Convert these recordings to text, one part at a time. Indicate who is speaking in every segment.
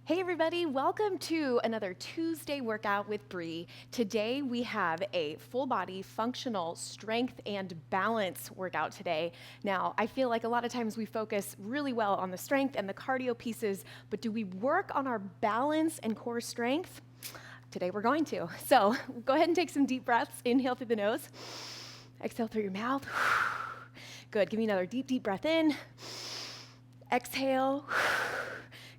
Speaker 1: Hey everybody, welcome to another Tuesday workout with Bree. Today we have a full body functional strength and balance workout today. Now, I feel like a lot of times we focus really well on the strength and the cardio pieces, but do we work on our balance and core strength? Today we're going to. So go ahead and take some deep breaths. Inhale through the nose, exhale through your mouth. Good, give me another deep breath in. Exhale.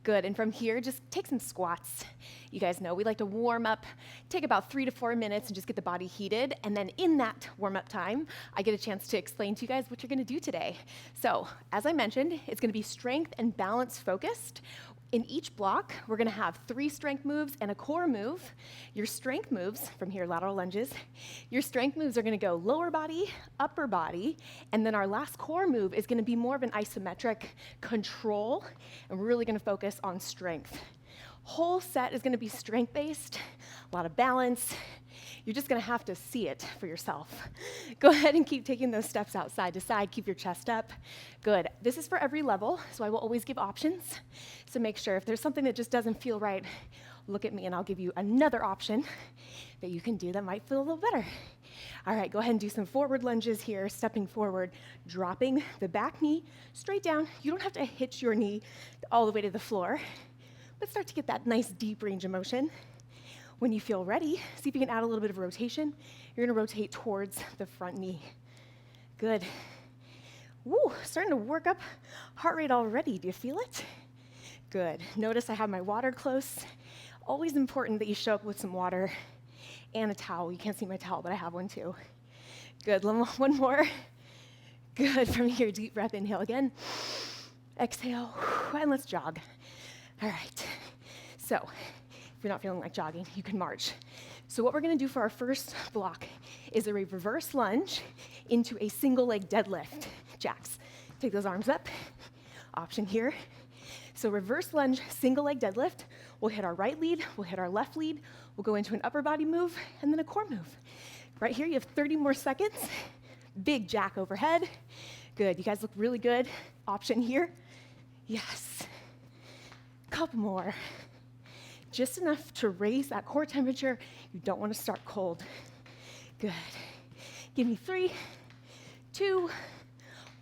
Speaker 1: Good, and from here, just take some squats. You guys know we like to warm up, take about 3 to 4 minutes and just get the body heated. And then in that warm-up time, I get a chance to explain to you guys what you're gonna do today. So, as I mentioned, it's gonna be strength and balance focused. In each block, we're gonna have 3 strength moves and a core move. Your strength moves, from here, lateral lunges, your strength moves are gonna go lower body, upper body, and then our last core move is gonna be more of an isometric control, and we're really gonna focus on strength. Whole set is gonna be strength-based, a lot of balance. You're just gonna have to see it for yourself. Go ahead and keep taking those steps out side to side. Keep your chest up. Good. This is for every level, so I will always give options. So make sure if there's something that just doesn't feel right, look at me and I'll give you another option that you can do that might feel a little better. All right, go ahead and do some forward lunges here, stepping forward, dropping the back knee straight down. You don't have to hitch your knee all the way to the floor, but start to get that nice deep range of motion. When you feel ready, see if you can add a little bit of rotation. You're gonna rotate towards the front knee. Good. Woo, starting to work up heart rate already. Do you feel it? Good. Notice I have my water close. Always important that you show up with some water and a towel. You can't see my towel, but I have one too. Good, one more. Good, from here, deep breath, inhale again. Exhale, and let's jog. All right, so if you're not feeling like jogging, you can march. So what we're gonna do for our first block is a reverse lunge into a single leg deadlift. Jacks, take those arms up. Option here. So reverse lunge, single leg deadlift. We'll hit our right lead, we'll hit our left lead, we'll go into an upper body move, and then a core move. Right here, you have 30 more seconds. Big jack overhead. Good, you guys look really good. Option here. Yes. Couple more. Just enough to raise that core temperature. You don't want to start cold. Good. Give me 3, 2,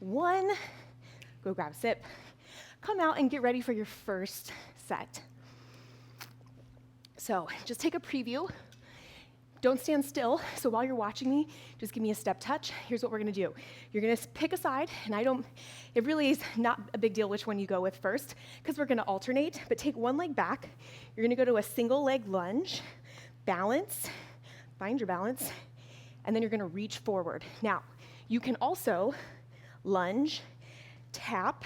Speaker 1: 1. Go grab a sip. Come out and get ready for your first set. So just take a preview. Don't stand still. So while you're watching me, just give me a step touch. Here's what we're gonna do. You're gonna pick a side, and it really is not a big deal which one you go with first, because we're gonna alternate, but take one leg back. You're gonna go to a single leg lunge, balance, find your balance, and then you're gonna reach forward. Now, you can also lunge, tap,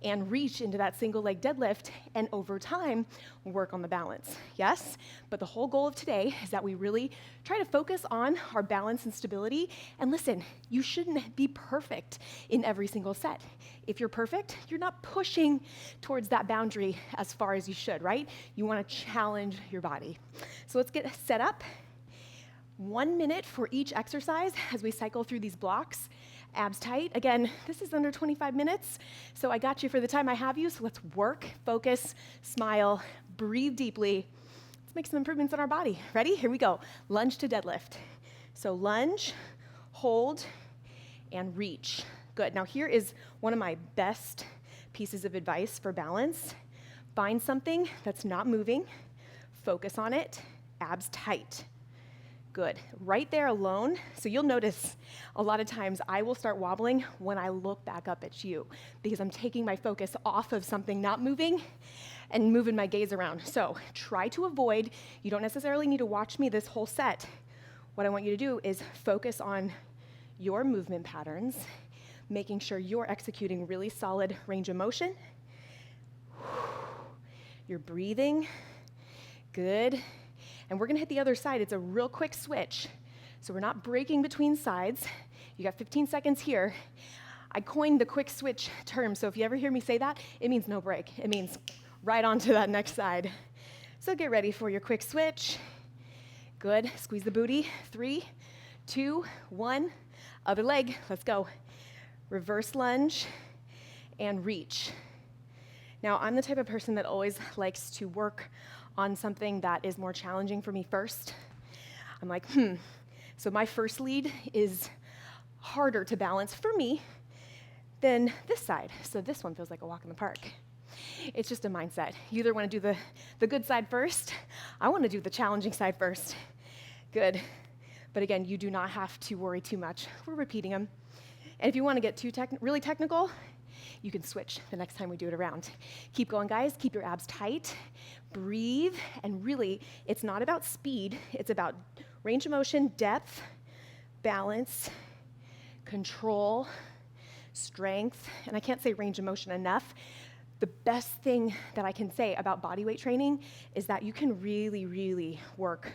Speaker 1: and reach into that single leg deadlift, and over time, work on the balance, yes? But the whole goal of today is that we really try to focus on our balance and stability, and listen, you shouldn't be perfect in every single set. If you're perfect, you're not pushing towards that boundary as far as you should, right? You wanna challenge your body. So let's get set up. 1 minute for each exercise as we cycle through these blocks. Abs tight. Again, this is under 25 minutes, so I got you for the time I have you, so let's work, focus, smile, breathe deeply. Let's make some improvements on our body. Ready? Here we go. Lunge to deadlift. So lunge, hold, and reach. Good. Now here is one of my best pieces of advice for balance. Find something that's not moving, focus on it, abs tight. Good. Right there alone. So you'll notice a lot of times I will start wobbling when I look back up at you because I'm taking my focus off of something not moving and moving my gaze around. So try to avoid, you don't necessarily need to watch me this whole set. What I want you to do is focus on your movement patterns, making sure you're executing really solid range of motion. You're breathing. Good. And we're gonna hit the other side. It's a real quick switch. So we're not breaking between sides. You got 15 seconds here. I coined the quick switch term, so if you ever hear me say that, it means no break. It means right on to that next side. So get ready for your quick switch. Good, squeeze the booty. 3, 2, 1. Other leg, let's go. Reverse lunge and reach. Now, I'm the type of person that always likes to work on something that is more challenging for me first. I'm like, So my first lead is harder to balance for me than this side. So this one feels like a walk in the park. It's just a mindset. You either want to do the good side first. I want to do the challenging side first. Good. But again, you do not have to worry too much. We're repeating them. And if you want to get really technical, you can switch the next time we do it around. Keep going, guys. Keep your abs tight. Breathe. And really, it's not about speed. It's about range of motion, depth, balance, control, strength. And I can't say range of motion enough. The best thing that I can say about bodyweight training is that you can really, really work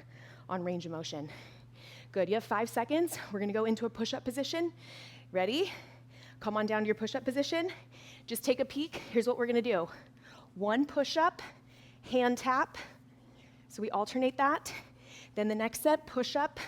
Speaker 1: on range of motion. Good. You have 5 seconds. We're going to go into a push-up position. Ready? Come on down to your push-up position. Just take a peek. Here's what we're going to do. 1 push-up, hand tap. So we alternate that. Then the next set, push-up,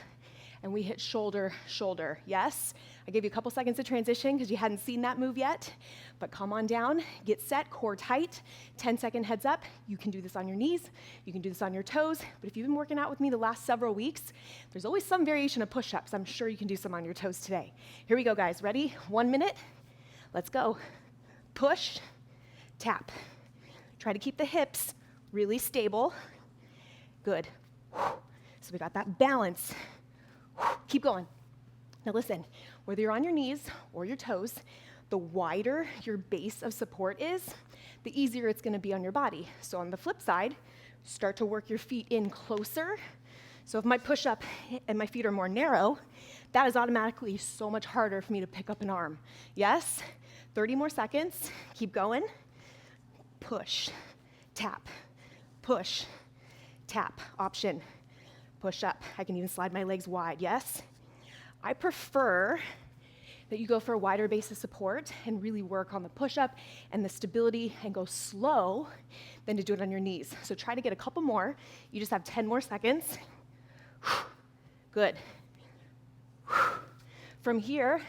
Speaker 1: and we hit shoulder, shoulder. Yes? I gave you a couple seconds to transition because you hadn't seen that move yet. But come on down, get set, core tight, 10-second heads up. You can do this on your knees. You can do this on your toes. But if you've been working out with me the last several weeks, there's always some variation of push-ups. I'm sure you can do some on your toes today. Here we go, guys. Ready? 1 minute. Let's go. Push, tap. Try to keep the hips really stable. Good. So we got that balance. Keep going. Now listen, whether you're on your knees or your toes, the wider your base of support is, the easier it's going to be on your body. So on the flip side, start to work your feet in closer. So if my push-up and my feet are more narrow, that is automatically so much harder for me to pick up an arm. Yes? 30 more seconds. Keep going. Push, tap, push, tap. Option. Push up. I can even slide my legs wide. Yes? I prefer that you go for a wider base of support and really work on the push-up and the stability and go slow than to do it on your knees. So try to get a couple more. You just have 10 more seconds. Good. From here,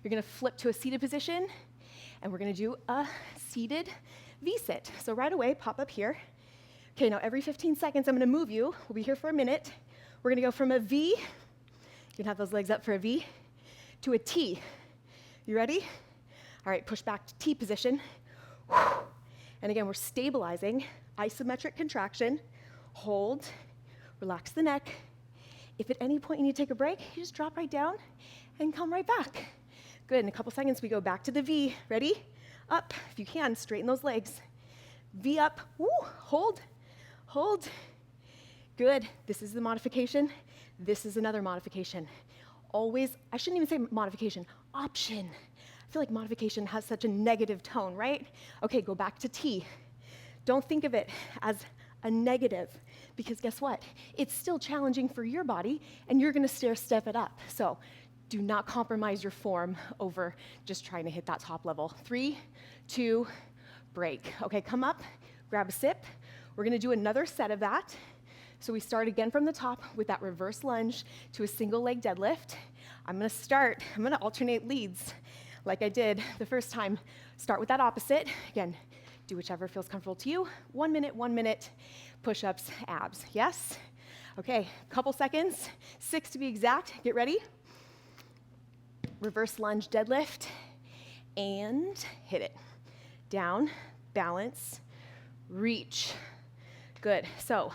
Speaker 1: you're going to flip to a seated position, and we're going to do a seated V-sit. So right away, pop up here. Okay, now every 15 seconds, I'm going to move you. We'll be here for a minute. We're going to go from a V. You can have those legs up for a V, to a T. You ready? All right, push back to T position. And again, we're stabilizing, isometric contraction. Hold, relax the neck. If at any point you need to take a break, you just drop right down and come right back. Good, in a couple seconds, we go back to the V. Ready? Up, if you can, straighten those legs. V up, woo, hold, hold. Good, this is the modification. This is another modification. Always, I shouldn't even say modification, option. I feel like modification has such a negative tone, right? Okay, go back to T. Don't think of it as a negative, because guess what? It's still challenging for your body, and you're gonna step it up. So do not compromise your form over just trying to hit that top level. 3, 2, break. Okay, come up, grab a sip. We're gonna do another set of that. So we start again from the top with that reverse lunge to a single leg deadlift. I'm gonna alternate leads like I did the first time. Start with that opposite. Again, do whichever feels comfortable to you. 1 minute, push-ups, abs. Yes? Okay, couple seconds, 6 to be exact. Get ready. Reverse lunge deadlift, and hit it. Down, balance, reach. Good, so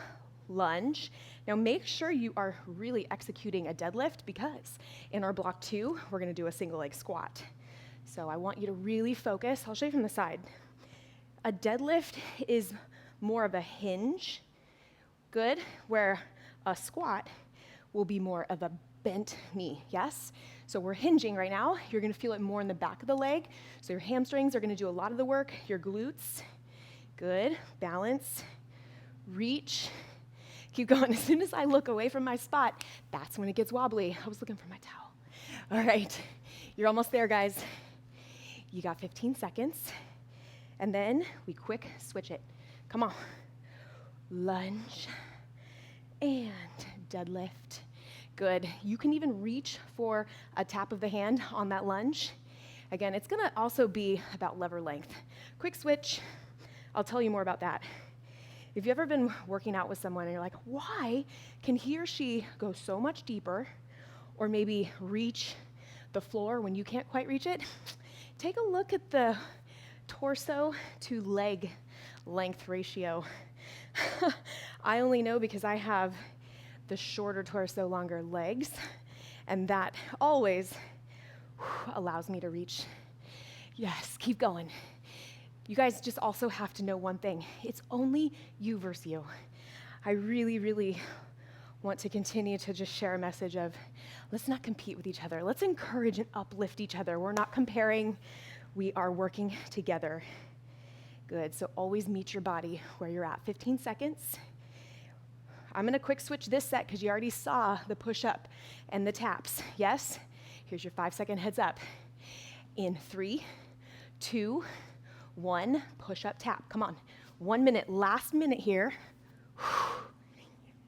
Speaker 1: lunge. Now make sure you are really executing a deadlift, because in our block 2, we're gonna do a single leg squat. So I want you to really focus. I'll show you from the side. A deadlift is more of a hinge, good, where a squat will be more of a bent knee, yes? So we're hinging right now. You're gonna feel it more in the back of the leg. So your hamstrings are gonna do a lot of the work, your glutes. Good, balance, reach. Keep going. As soon as I look away from my spot, that's when it gets wobbly. I was looking for my towel. All right, you're almost there, guys. You got 15 seconds, and then we quick switch it. Come on. Lunge and deadlift. Good. You can even reach for a tap of the hand on that lunge. Again, it's gonna also be about lever length. Quick switch. I'll tell you more about that. If you've ever been working out with someone and you're like, why can he or she go so much deeper or maybe reach the floor when you can't quite reach it? Take a look at the torso to leg length ratio. I only know because I have the shorter torso, longer legs, and that always allows me to reach. Yes, keep going. You guys just also have to know one thing. It's only you versus you. I really, really want to continue to just share a message of let's not compete with each other. Let's encourage and uplift each other. We're not comparing. We are working together. Good, so always meet your body where you're at. 15 seconds. I'm gonna quick switch this set because you already saw the push-up and the taps. Yes? Here's your 5-second heads up. In 3, 2, 1, push-up, tap. Come on. 1 minute, last minute here.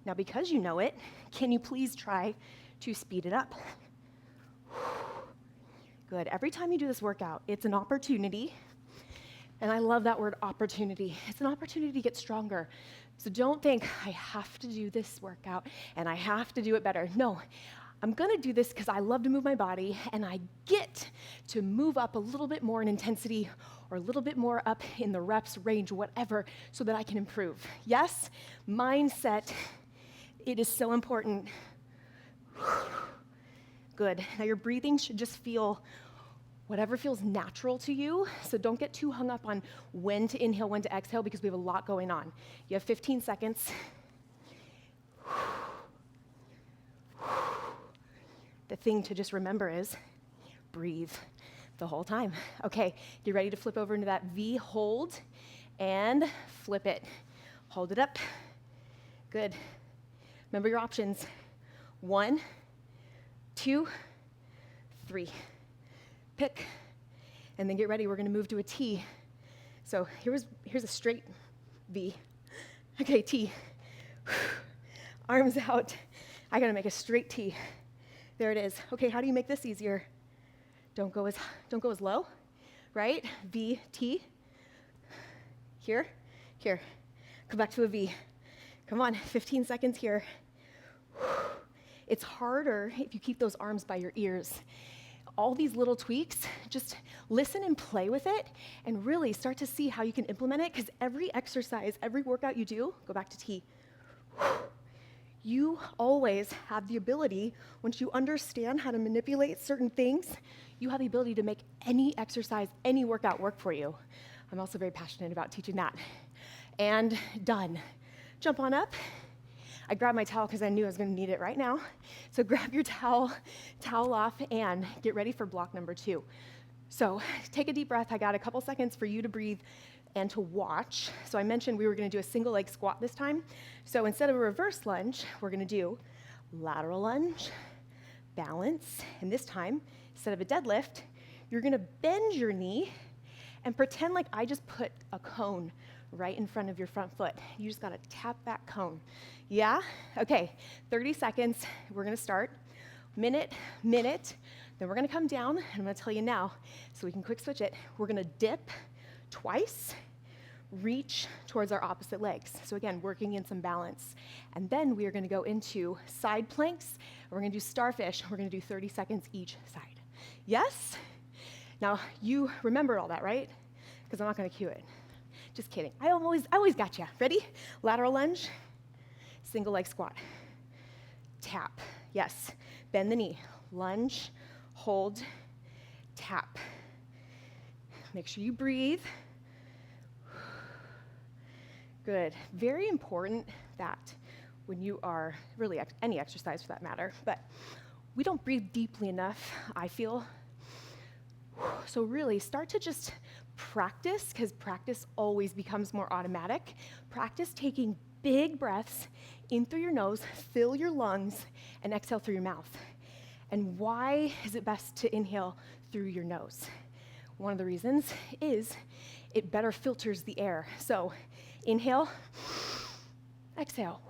Speaker 1: Now, because you know it, can you please try to speed it up? Good. Every time you do this workout, it's an opportunity, and I love that word opportunity. It's an opportunity to get stronger. So don't think, I have to do this workout, and I have to do it better. No, I'm gonna do this because I love to move my body, and I get to move up a little bit more in intensity or a little bit more up in the reps range, whatever, so that I can improve. Yes, mindset, it is so important. Good. Now your breathing should just feel whatever feels natural to you. So don't get too hung up on when to inhale, when to exhale, because we have a lot going on. You have 15 seconds. The thing to just remember is breathe the whole time. Okay, get ready to flip over into that V, hold, and flip it. Hold it up. Good. Remember your options. 1, 2, 3. Pick, and then get ready. We're gonna move to a T. So here's a straight V. Okay, T. Arms out. I gotta make a straight T. There it is. Okay, how do you make this easier? Don't go as low, right? V, T. Here. Come back to a V. Come on, 15 seconds here. It's harder if you keep those arms by your ears. All these little tweaks, just listen and play with it and really start to see how you can implement it, because every exercise, every workout you do, go back to T. You always have the ability, once you understand how to manipulate certain things, you have the ability to make any exercise, any workout work for you. I'm also very passionate about teaching that. And done. Jump on up. I grabbed my towel because I knew I was going to need it right now. So grab your towel off, and get ready for block number 2. So take a deep breath. I got a couple seconds for you to breathe and to watch. So I mentioned we were going to do a single leg squat this time. So instead of a reverse lunge, we're going to do lateral lunge, balance, and this time, instead of a deadlift, you're going to bend your knee and pretend like I just put a cone right in front of your front foot. You just got to tap that cone. Yeah? Okay, 30 seconds. We're going to start. Minute, then we're going to come down, and I'm going to tell you now so we can quick switch it. We're going to dip twice, reach towards our opposite legs. So again, working in some balance. And then we are going to go into side planks, and we're going to do starfish. We're going to do 30 seconds each side. Yes? Now, you remember all that, right? Because I'm not going to cue it. Just kidding. I always got you. Ready? Lateral lunge, single leg squat. Tap. Yes. Bend the knee. Lunge, hold, tap. Make sure you breathe. Good. Very important that when you are really any exercise for that matter, but we don't breathe deeply enough, I feel. So really start to just practice, because practice always becomes more automatic. Practice taking big breaths in through your nose, fill your lungs, and exhale through your mouth. And why is it best to inhale through your nose? One of the reasons is it better filters the air. So inhale, exhale.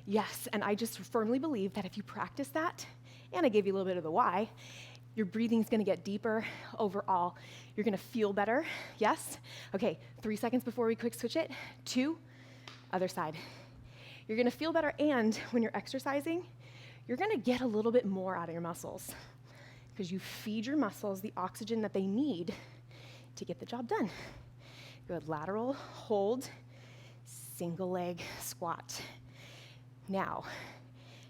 Speaker 1: Yes, and I just firmly believe that if you practice that, and I gave you a little bit of the why, Your breathing's gonna get deeper overall. You're gonna feel better, yes? Okay, 3 seconds before we quick switch it. 2, other side. You're gonna feel better, and when you're exercising, you're gonna get a little bit more out of your muscles because you feed your muscles the oxygen that they need to get the job done. Good, lateral, hold, single leg squat. Now,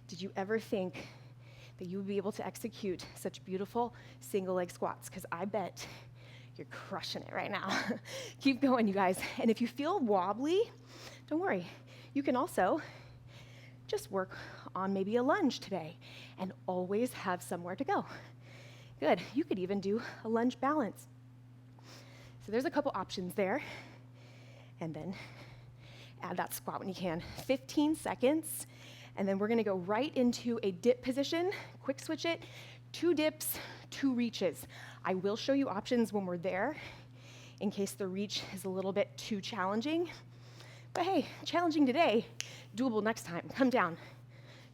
Speaker 1: did you ever think that you would be able to execute such beautiful single leg squats? Because I bet you're crushing it right now. Keep going, you guys. And if you feel wobbly, don't worry. You can also just work on maybe a lunge today and always have somewhere to go. Good. You could even do a lunge balance. So there's a couple options there. And then add that squat when you can. 15 seconds. And then we're gonna go right into a dip position, quick switch it, 2 dips, 2 reaches. I will show you options when we're there in case the reach is a little bit too challenging. But hey, challenging today, doable next time. Come down.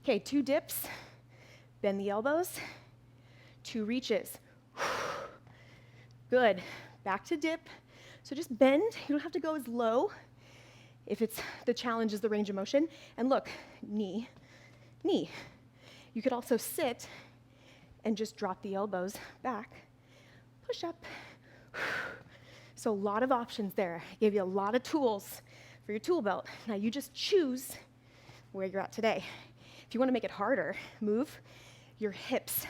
Speaker 1: Okay, 2 dips, bend the elbows, 2 reaches. Good, back to dip. So just bend, you don't have to go as low if it's the challenge is the range of motion. And look, knee, knee. You could also sit and just drop the elbows back, push up. So a lot of options there. I gave you a lot of tools for your tool belt. Now you just choose where you're at today. If you want to make it harder, move your hips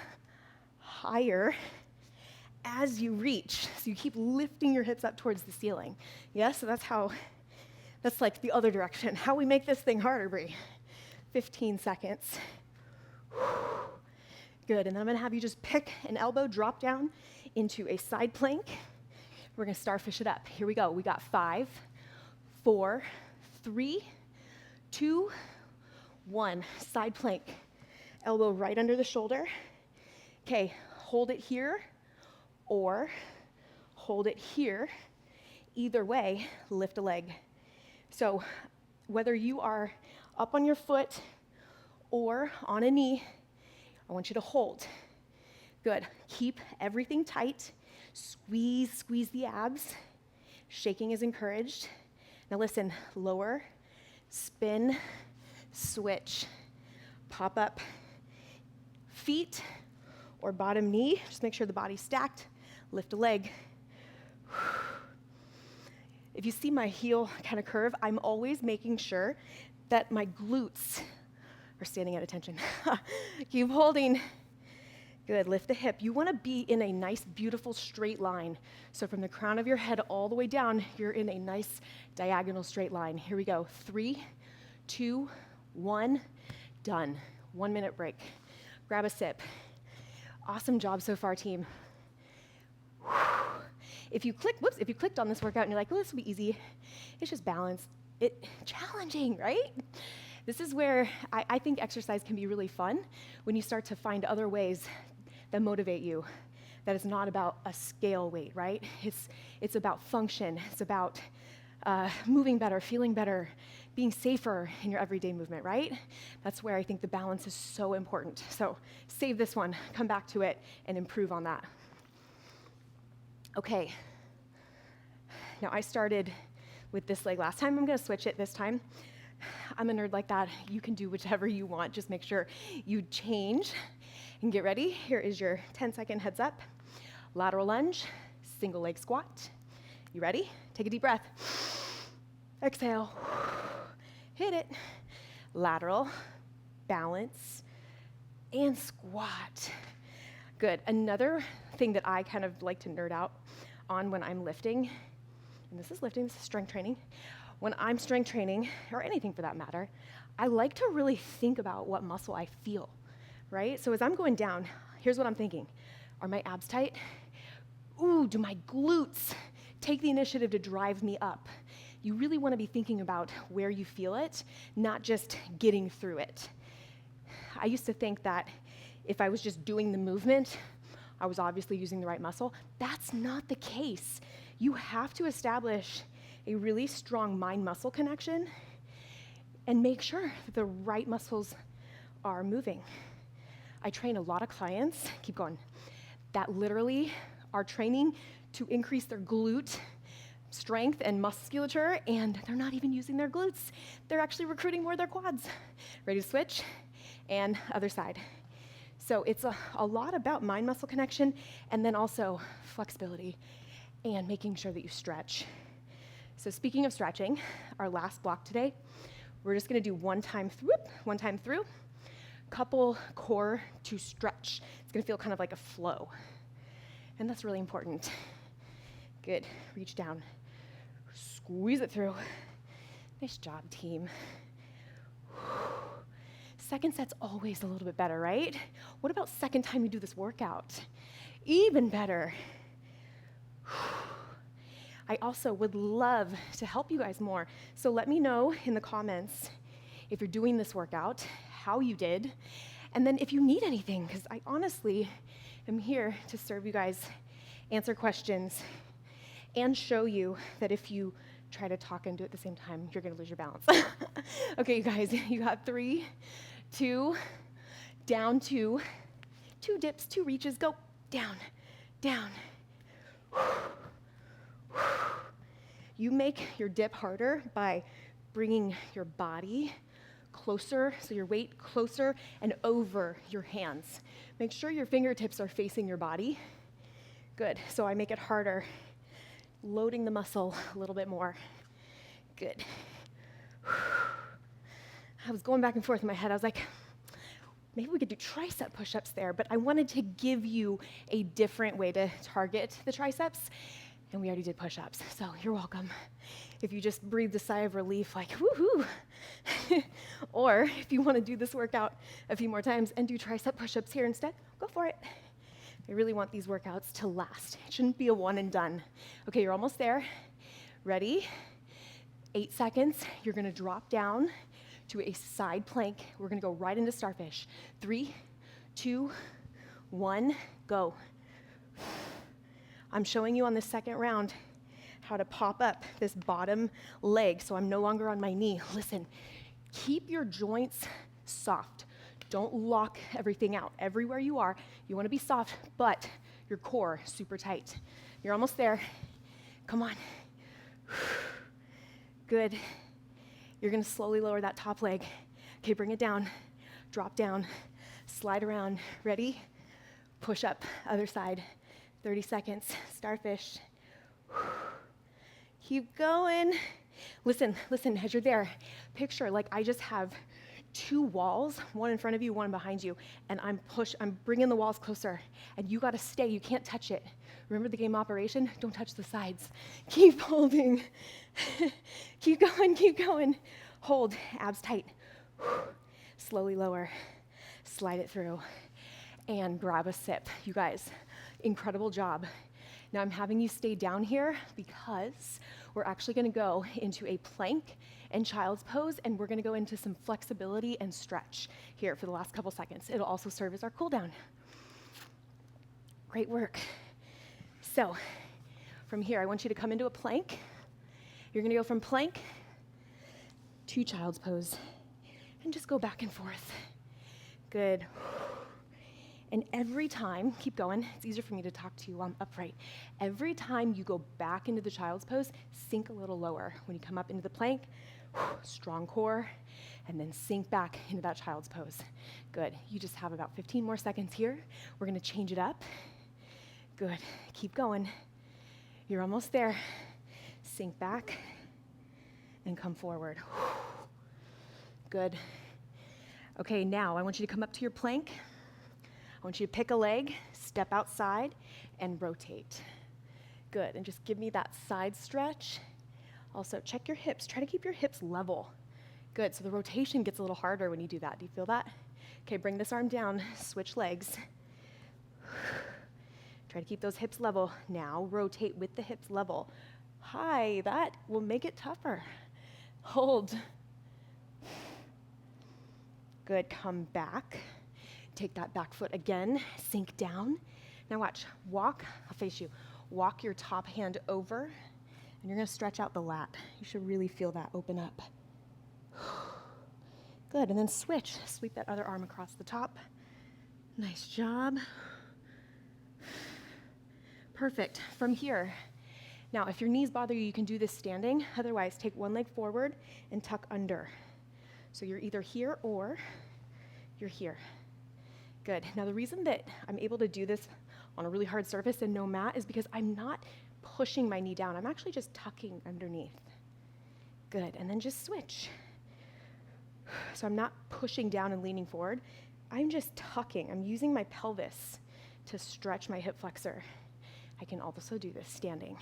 Speaker 1: higher as you reach. So you keep lifting your hips up towards the ceiling. Yes, so that's like the other direction. How we make this thing harder, Bree. 15 seconds. Good, and then I'm gonna have you just pick an elbow, drop down into a side plank. We're gonna starfish it up. Here we go. We got 5, 4, 3, 2, 1. Side plank. Elbow right under the shoulder. Okay, hold it here or hold it here. Either way, lift a leg. So whether you are up on your foot or on a knee, I want you to hold. Good. Keep everything tight. Squeeze the abs. Shaking is encouraged. Now listen, lower, spin, switch, pop up, feet or bottom knee. Just make sure the body's stacked. Lift a leg. If you see my heel kind of curve, I'm always making sure that my glutes are standing at attention. Keep holding. Good, lift the hip. You wanna be in a nice, beautiful straight line. So from the crown of your head all the way down, you're in a nice diagonal straight line. Here we go, 3, 2, 1, done. 1 minute break. Grab a sip. Awesome job so far, team. If you clicked on this workout and you're like, oh, this will be easy, it's just balance. Challenging, right? This is where I think exercise can be really fun when you start to find other ways that motivate you, that is not about a scale weight, right? It's about function. It's about moving better, feeling better, being safer in your everyday movement, right? That's where I think the balance is so important. So save this one, come back to it, and improve on that. Okay. Now I started with this leg last time. I'm gonna switch it this time. I'm a nerd like that. You can do whichever you want. Just make sure you change and get ready. Here is your 10-second heads up. Lateral lunge, single leg squat. You ready? Take a deep breath. Exhale. Hit it. Lateral, balance, and squat. Good. Another thing that I kind of like to nerd out on when I'm lifting, and this is strength training. When I'm strength training, or anything for that matter, I like to really think about what muscle I feel, right? So as I'm going down, here's what I'm thinking. Are my abs tight? Ooh, do my glutes take the initiative to drive me up? You really want to be thinking about where you feel it, not just getting through it. I used to think that if I was just doing the movement, I was obviously using the right muscle. That's not the case. You have to establish a really strong mind-muscle connection and make sure that the right muscles are moving. I train a lot of clients, keep going, that literally are training to increase their glute strength and musculature, and they're not even using their glutes. They're actually recruiting more of their quads. Ready to switch? And other side. So it's a lot about mind-muscle connection, and then also flexibility and making sure that you stretch. So speaking of stretching, our last block today, we're just gonna do one time through, couple core to stretch. It's gonna feel kind of like a flow. And that's really important. Good, reach down, squeeze it through. Nice job, team. Second set's always a little bit better, right? What about second time you do this workout? Even better. I also would love to help you guys more. So let me know in the comments if you're doing this workout, how you did, and then if you need anything, because I honestly am here to serve you guys, answer questions, and show you that if you try to talk and do it at the same time, you're gonna lose your balance. Okay, you guys, you got 3, 2, down 2, 2 dips, 2 reaches, go down, down. You make your dip harder by bringing your body closer, so your weight closer and over your hands. Make sure your fingertips are facing your body. Good, so I make it harder, loading the muscle a little bit more. Good. I was going back and forth in my head. I was like, maybe we could do tricep push-ups there, but I wanted to give you a different way to target the triceps, and we already did push-ups, so you're welcome. If you just breathed a sigh of relief, like, woohoo. Or if you want to do this workout a few more times and do tricep push-ups here instead, go for it. I really want these workouts to last. It shouldn't be a one and done. Okay, you're almost there. Ready? 8 seconds. You're gonna drop down to a side plank. We're gonna go right into starfish. 3, 2, 1, go. I'm showing you on the second round how to pop up this bottom leg so I'm no longer on my knee. Listen, keep your joints soft. Don't lock everything out. Everywhere you are, you wanna be soft, but your core super tight. You're almost there. Come on. Good. You're gonna slowly lower that top leg. Okay, bring it down, drop down, slide around. Ready? Push up, other side. 30 seconds, starfish. Keep going. Listen, as you're there, picture like I just have 2 walls, one in front of you, one behind you, and I'm bringing the walls closer, and you gotta stay, you can't touch it. Remember the game Operation? Don't touch the sides. Keep holding. Keep going. Hold, abs tight. Slowly lower, slide it through, and grab a sip. You guys, incredible job. Now I'm having you stay down here because we're actually gonna go into a plank and child's pose, and we're gonna go into some flexibility and stretch here for the last couple seconds. It'll also serve as our cool down. Great work. So from here, I want you to come into a plank. You're gonna go from plank to child's pose and just go back and forth. Good. And every time, keep going, it's easier for me to talk to you while I'm upright. Every time you go back into the child's pose, sink a little lower. When you come up into the plank, strong core, and then sink back into that child's pose. Good, you just have about 15 more seconds here. We're gonna change it up. Good, keep going. You're almost there. Sink back and come forward. Good. Okay, now I want you to come up to your plank. I want you to pick a leg, step outside, and rotate. Good, and just give me that side stretch. Also, check your hips. Try to keep your hips level. Good, so the rotation gets a little harder when you do that. Do you feel that? Okay, bring this arm down, switch legs. Try to keep those hips level. Now, rotate with the hips level. Hi, that will make it tougher. Hold. Good, come back. Take that back foot again, sink down. Now watch, walk, I'll face you. Walk your top hand over, and you're gonna stretch out the lat. You should really feel that open up. Good, and then switch. Sweep that other arm across the top. Nice job. Perfect. From here, now if your knees bother you, you can do this standing. Otherwise, take one leg forward and tuck under. So you're either here or you're here. Good. Now the reason that I'm able to do this on a really hard surface and no mat is because I'm not pushing my knee down. I'm actually just tucking underneath. Good. And then just switch. So I'm not pushing down and leaning forward. I'm just tucking. I'm using my pelvis to stretch my hip flexor. I can also do this standing.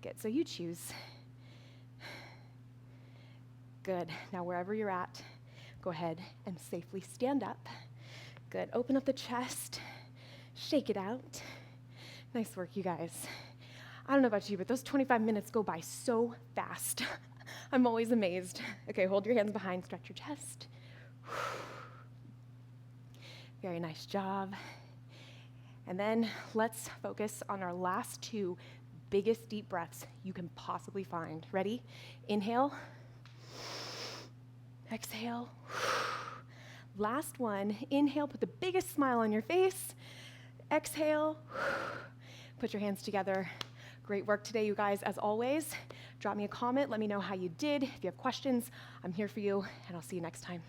Speaker 1: Good. So you choose. Good. Now wherever you're at, go ahead and safely stand up. Good. Open up the chest. Shake it out. Nice work, you guys. I don't know about you, but those 25 minutes go by so fast. I'm always amazed. Okay, hold your hands behind, stretch your chest. Very nice job. And then let's focus on our last two biggest deep breaths you can possibly find. Ready? Inhale. Exhale. Last one. Inhale, put the biggest smile on your face. Exhale. Put your hands together. Great work today, you guys. As always, drop me a comment. Let me know how you did. If you have questions, I'm here for you, and I'll see you next time.